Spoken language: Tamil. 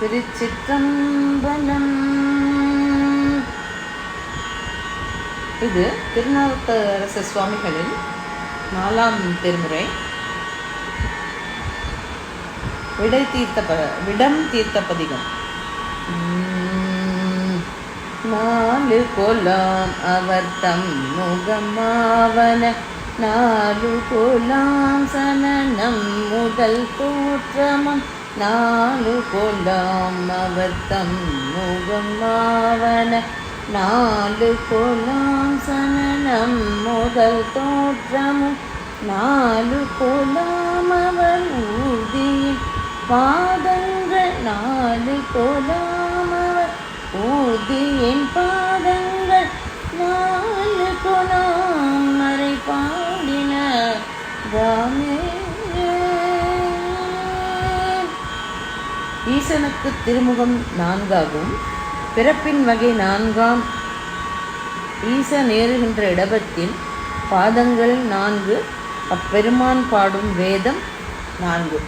திருச்சிற்றம்பலம். இது திருநாவுக்கரசு சுவாமிகளின் 4ஆம் திருமுறை விடம் தீர்த்த பதிகம். 4 கொலாம் அவர்தம் முகமாவன 4 கொலாம் சனனம் முதல் தோற்றமும் 4 கொலாம் அவர்தம் முகமாவன 4 கொலாம் சனனம் முதல் தோற்றமும் 4 கொலாம் அவர் ஊர்தியின் பாதங்கள் 4 கொலாம் அவர் ஊர்தியின் பாதங்கள் 4 கொலாம் மறை பாடின ராமே. ஈசனுக்கு திருமுகம் 4ஆகவும் பிறப்பின் வகை 4ஆம் ஈசன் ஏறுகின்ற இடபத்தின் பாதங்கள் 4 அப்பெருமான் பாடும் வேதம் 4.